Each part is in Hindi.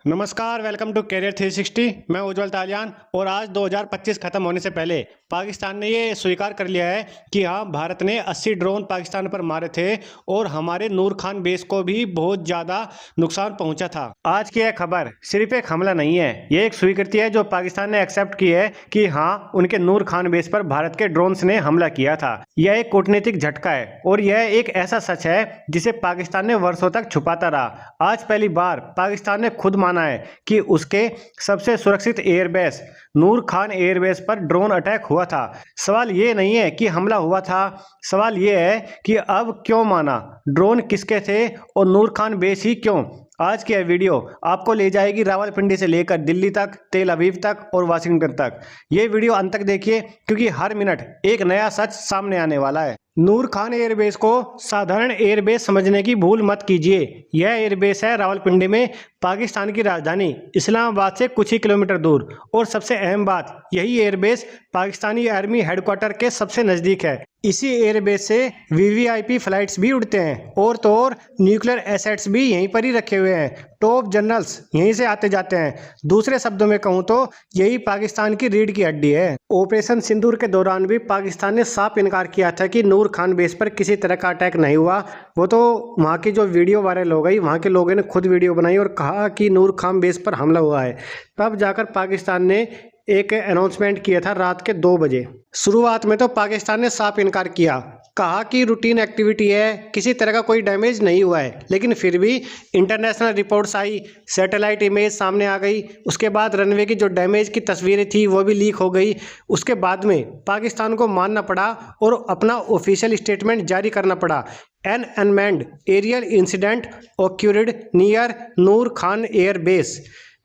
नमस्कार, वेलकम टू कैरियर 360। मैं उज्जवल तालियान। और आज 2025 खत्म होने से पहले पाकिस्तान ने ये स्वीकार कर लिया है कि हाँ, भारत ने 80 ड्रोन पाकिस्तान पर मारे थे और हमारे नूर खान बेस को भी बहुत ज़्यादा नुकसान पहुंचा था। आज की यह खबर सिर्फ एक हमला नहीं है, ये एक स्वीकृति है जो पाकिस्तान ने एक्सेप्ट की है कि हाँ, उनके नूर खान बेस पर भारत के ड्रोन्स ने हमला किया था। यह एक कूटनीतिक झटका है और यह एक ऐसा सच है जिसे पाकिस्तान ने वर्षों तक छुपाता रहा। आज पहली बार पाकिस्तान ने खुद माना है कि उसके सबसे सुरक्षित एयरबेस नूर खान एयरबेस पर ड्रोन अटैक हुआ था। सवाल ये नहीं है कि हमला हुआ था, सवाल ये है कि अब क्यों माना, ड्रोन किसके थे और नूर खान बेस ही क्यों। आज की यह वीडियो आपको ले जाएगी रावलपिंडी से लेकर दिल्ली तक, तेल अवीव तक और वाशिंगटन तक। ये वीडियो अंत तक देखिए क्योंकि हर मिनट एक नया सच सामने आने वाला है। नूर खान एयरबेस को साधारण एयरबेस समझने की भूल मत कीजिए। यह एयरबेस है रावलपिंडी में, पाकिस्तान की राजधानी इस्लामाबाद से कुछ ही किलोमीटर दूर। और सबसे अहम बात, यही एयरबेस पाकिस्तानी आर्मी हेडक्वार्टर के सबसे नज़दीक है। इसी एयरबेस से वीवीआईपी फ्लाइट्स भी उड़ते हैं और तो और न्यूक्लियर एसेट्स भी यहीं पर ही रखे हुए हैं। टॉप जनरल्स यहीं से आते जाते हैं। दूसरे शब्दों में कहूँ तो यही पाकिस्तान की रीढ़ की हड्डी है। ऑपरेशन सिंदूर के दौरान भी पाकिस्तान ने साफ इनकार किया था कि नूर खान बेस पर किसी तरह का अटैक नहीं हुआ। वो तो वहाँ की जो वीडियो वायरल हो गई, वहाँ के लोगों ने खुद वीडियो बनाई और कहा कि नूर खान बेस पर हमला हुआ है। तब जाकर पाकिस्तान ने एक अनाउंसमेंट किया था रात के 2 बजे। शुरुआत में तो पाकिस्तान ने साफ इनकार किया, कहा कि रूटीन एक्टिविटी है, किसी तरह का कोई डैमेज नहीं हुआ है। लेकिन फिर भी इंटरनेशनल रिपोर्ट्स आई, सैटेलाइट इमेज सामने आ गई, उसके बाद रनवे की जो डैमेज की तस्वीरें थी वो भी लीक हो गई। उसके बाद में पाकिस्तान को मानना पड़ा और अपना ऑफिशियल स्टेटमेंट जारी करना पड़ा। An unmanned aerial incident occurred near Nur Khan air base.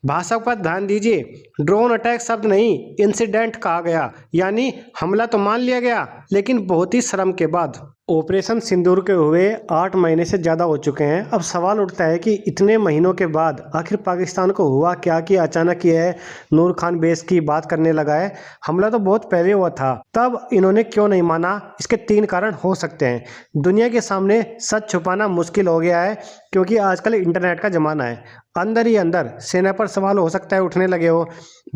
भाषा पर ध्यान दीजिए, ड्रोन अटैक शब्द नहीं, इंसिडेंट कहा गया, यानी हमला तो मान लिया गया लेकिन बहुत ही शर्म के बाद। ऑपरेशन सिंदूर के हुए 8 महीने से ज़्यादा हो चुके हैं। अब सवाल उठता है कि इतने महीनों के बाद आखिर पाकिस्तान को हुआ क्या कि अचानक ये नूर खान बेस की बात करने लगा है। हमला तो बहुत पहले हुआ था, तब इन्होंने क्यों नहीं माना? इसके 3 कारण हो सकते हैं। दुनिया के सामने सच छुपाना मुश्किल हो गया है क्योंकि आजकल इंटरनेट का ज़माना है। अंदर ही अंदर सेना पर सवाल हो सकता है उठने लगे हो।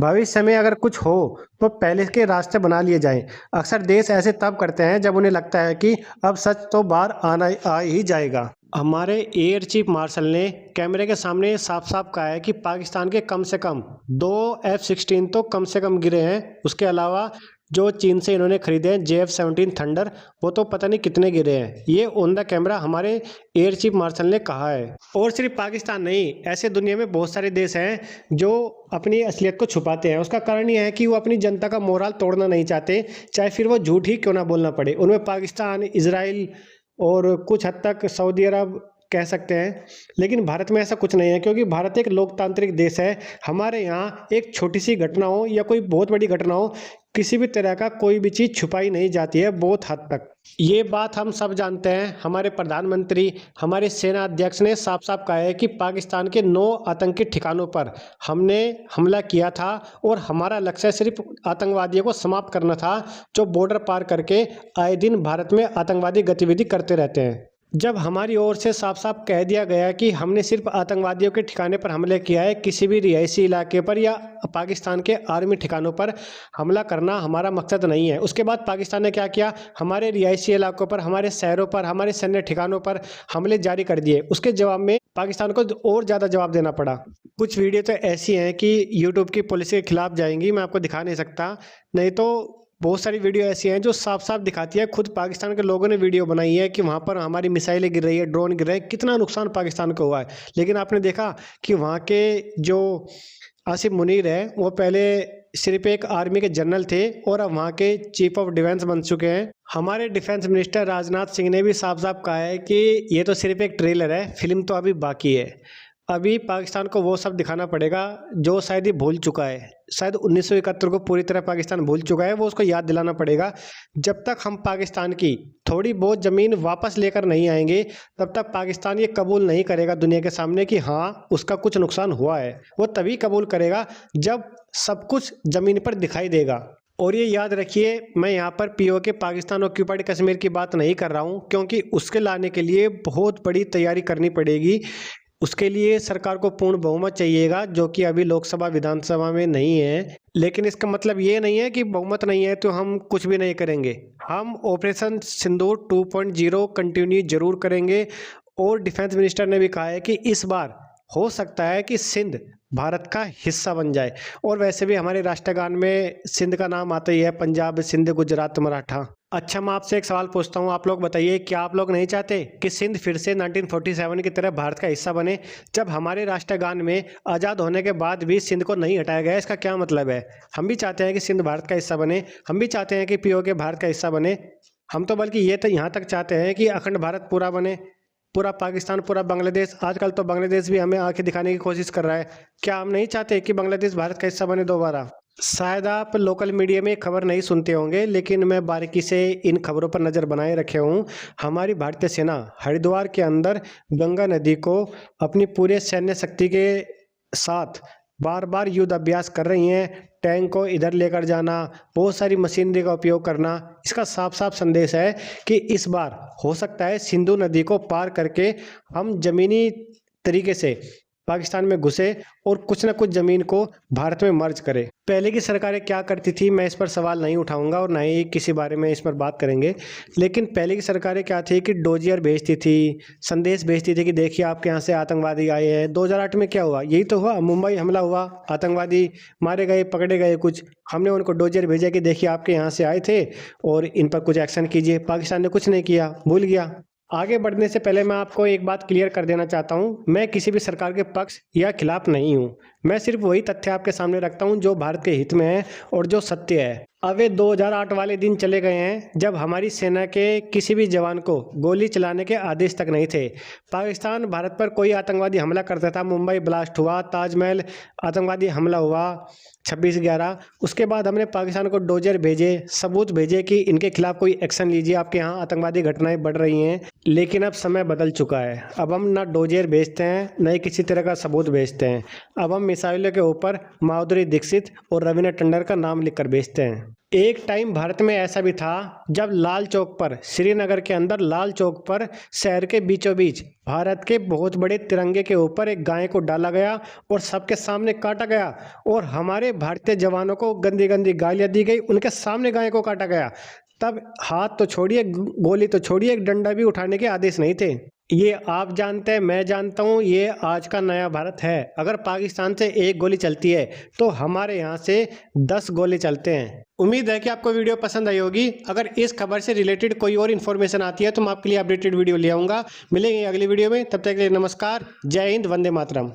भविष्य में अगर कुछ हो तो पहले के रास्ते बना लिए जाएं। अक्सर देश ऐसे तब करते हैं जब उन्हें लगता है कि अब सच तो बाहर आ ही जाएगा। हमारे एयर चीफ मार्शल ने कैमरे के सामने साफ साफ कहा है कि पाकिस्तान के कम से कम 2 F-16 तो कम से कम गिरे हैं। उसके अलावा जो चीन से इन्होंने खरीदे हैं JF-17 थंडर, वो तो पता नहीं कितने गिरे हैं। ये ऑन द कैमरा हमारे एयर चीफ मार्शल ने कहा है। और सिर्फ पाकिस्तान नहीं, ऐसे दुनिया में बहुत सारे देश हैं जो अपनी असलियत को छुपाते हैं। उसका कारण यह है कि वो अपनी जनता का मोराल तोड़ना नहीं चाहते, चाहे फिर वो झूठ ही क्यों ना बोलना पड़े। उनमें पाकिस्तान, इजराइल और कुछ हद तक सऊदी अरब कह सकते हैं। लेकिन भारत में ऐसा कुछ नहीं है क्योंकि भारत एक लोकतांत्रिक देश है। हमारे यहाँ एक छोटी सी घटना हो या कोई बहुत बड़ी घटना हो, किसी भी तरह का कोई भी चीज़ छुपाई नहीं जाती है बहुत हद तक। ये बात हम सब जानते हैं। हमारे प्रधानमंत्री, हमारे सेना अध्यक्ष ने साफ साफ कहा है कि पाकिस्तान के 9 आतंकी ठिकानों पर हमने हमला किया था और हमारा लक्ष्य सिर्फ आतंकवादियों को समाप्त करना था जो बॉर्डर पार करके आए दिन भारत में आतंकवादी गतिविधि करते रहते हैं। जब हमारी ओर से साफ साफ कह दिया गया कि हमने सिर्फ आतंकवादियों के ठिकाने पर हमले किया है, किसी भी रिहायशी इलाके पर या पाकिस्तान के आर्मी ठिकानों पर हमला करना हमारा मकसद नहीं है। उसके बाद पाकिस्तान ने क्या किया, हमारे रिहायशी इलाकों पर, हमारे शहरों पर, हमारे सैन्य ठिकानों पर हमले जारी कर दिए। उसके जवाब में पाकिस्तान को और ज़्यादा जवाब देना पड़ा। कुछ वीडियो तो ऐसी हैं कि यूट्यूब की पॉलिसी के खिलाफ जाएंगी, मैं आपको दिखा नहीं सकता। नहीं तो बहुत सारी वीडियो ऐसी हैं जो साफ साफ दिखाती है, खुद पाकिस्तान के लोगों ने वीडियो बनाई है कि वहाँ पर हमारी मिसाइलें गिर रही है, ड्रोन गिर रहे हैं, कितना नुकसान पाकिस्तान को हुआ है। लेकिन आपने देखा कि वहाँ के जो आसिफ मुनीर है वो पहले सिर्फ एक आर्मी के जनरल थे और अब वहाँ के चीफ ऑफ डिफेंस बन चुके हैं। हमारे डिफेंस मिनिस्टर राजनाथ सिंह ने भी साफ साफ कहा है कि ये तो सिर्फ एक ट्रेलर है, फिल्म तो अभी बाकी है। अभी पाकिस्तान को वो सब दिखाना पड़ेगा जो शायद ही भूल चुका है। शायद 1971 को पूरी तरह पाकिस्तान भूल चुका है, वो उसको याद दिलाना पड़ेगा। जब तक हम पाकिस्तान की थोड़ी बहुत ज़मीन वापस लेकर नहीं आएंगे तब तक पाकिस्तान ये कबूल नहीं करेगा दुनिया के सामने कि हाँ, उसका कुछ नुकसान हुआ है। वो तभी कबूल करेगा जब सब कुछ ज़मीन पर दिखाई देगा। और ये याद रखिए, मैं यहाँ पर POK पाकिस्तान ऑक्यूपाइड कश्मीर की बात नहीं कर रहा हूँ क्योंकि उसके लाने के लिए बहुत बड़ी तैयारी करनी पड़ेगी। उसके लिए सरकार को पूर्ण बहुमत चाहिएगा, जो कि अभी लोकसभा विधानसभा में नहीं है। लेकिन इसका मतलब ये नहीं है कि बहुमत नहीं है तो हम कुछ भी नहीं करेंगे। हम ऑपरेशन सिंदूर 2.0 कंटिन्यू जरूर करेंगे। और डिफेंस मिनिस्टर ने भी कहा है कि इस बार हो सकता है कि सिंध भारत का हिस्सा बन जाए। और वैसे भी हमारे राष्ट्रगान में सिंध का नाम आता ही है, पंजाब, सिंध, गुजरात, मराठा। अच्छा, मैं आपसे एक सवाल पूछता हूँ, आप लोग बताइए, क्या आप लोग नहीं चाहते कि सिंध फिर से 1947 की तरह भारत का हिस्सा बने? जब हमारे राष्ट्रगान में आज़ाद होने के बाद भी सिंध को नहीं हटाया गया, इसका क्या मतलब है? हम भी चाहते हैं कि सिंध भारत का हिस्सा बने, हम भी चाहते हैं कि पीओके भारत का हिस्सा बने। हम तो बल्कि ये तो यहाँ तक चाहते हैं कि अखंड भारत पूरा बने, पूरा पाकिस्तान, पूरा बांग्लादेश। आजकल तो बांग्लादेश भी हमें आंखें दिखाने की कोशिश कर रहा है। क्या हम नहीं चाहते कि बांग्लादेश भारत का हिस्सा बने दोबारा? शायद आप लोकल मीडिया में खबर नहीं सुनते होंगे, लेकिन मैं बारीकी से इन खबरों पर नज़र बनाए रखे हूँ। हमारी भारतीय सेना हरिद्वार के अंदर गंगा नदी को अपनी पूरे सैन्य शक्ति के साथ बार बार युद्ध अभ्यास कर रही हैं। टैंक को इधर लेकर जाना, बहुत सारी मशीनरी का उपयोग करना, इसका साफ साफ संदेश है कि इस बार हो सकता है सिंधु नदी को पार करके हम जमीनी तरीके से पाकिस्तान में घुसे और कुछ ना कुछ ज़मीन को भारत में मर्ज करे। पहले की सरकारें क्या करती थी, मैं इस पर सवाल नहीं उठाऊंगा और ना ही किसी बारे में इस पर बात करेंगे। लेकिन पहले की सरकारें क्या थी कि डोजियर भेजती थी, संदेश भेजती थी कि देखिए आपके यहाँ से आतंकवादी आए हैं। 2008 में क्या हुआ? यही तो हुआ, मुंबई हमला हुआ, आतंकवादी मारे गए, पकड़े गए कुछ। हमने उनको डोजियर भेजा कि देखिए आपके यहाँ से आए थे और इन पर कुछ एक्शन कीजिए। पाकिस्तान ने कुछ नहीं किया, भूल गया। आगे बढ़ने से पहले मैं आपको एक बात क्लियर कर देना चाहता हूँ, मैं किसी भी सरकार के पक्ष या खिलाफ नहीं हूँ। मैं सिर्फ वही तथ्य आपके सामने रखता हूँ जो भारत के हित में है और जो सत्य है। अब ये 2008 वाले दिन चले गए हैं जब हमारी सेना के किसी भी जवान को गोली चलाने के आदेश तक नहीं थे। पाकिस्तान भारत पर कोई आतंकवादी हमला करता था, मुंबई ब्लास्ट हुआ, ताजमहल आतंकवादी हमला हुआ 26/11, उसके बाद हमने पाकिस्तान को डोजर भेजे, सबूत भेजे कि इनके खिलाफ कोई एक्शन लीजिए, आपके यहाँ आतंकवादी घटनाएं बढ़ रही हैं। लेकिन अब समय बदल चुका है। अब हम ना डोजर भेजते हैं, न ही किसी तरह का सबूत भेजते हैं। अब हम मिसाइलों के ऊपर माधुरी दीक्षित और रवीना टंडन का नाम लिखकर भेजते हैं। एक टाइम भारत में ऐसा भी था जब लाल चौक पर, श्रीनगर के अंदर लाल चौक पर शहर के बीचों बीच भारत के बहुत बड़े तिरंगे के ऊपर एक गाय को डाला गया और सबके सामने काटा गया और हमारे भारतीय जवानों को गंदी गंदी गालियां दी गई, उनके सामने गाय को काटा गया। तब हाथ तो छोड़िए, गोली तो छोड़िए, एक डंडा भी उठाने के आदेश नहीं थे। ये आप जानते हैं, मैं जानता हूँ, ये आज का नया भारत है। अगर पाकिस्तान से एक गोली चलती है तो हमारे यहाँ से 10 गोली चलते हैं। उम्मीद है कि आपको वीडियो पसंद आई होगी। अगर इस खबर से रिलेटेड कोई और इन्फॉर्मेशन आती है तो मैं आपके लिए अपडेटेड वीडियो ले आऊँगा। मिलेंगे अगली वीडियो में, तब तक के लिए नमस्कार, जय हिंद, वंदे मातरम।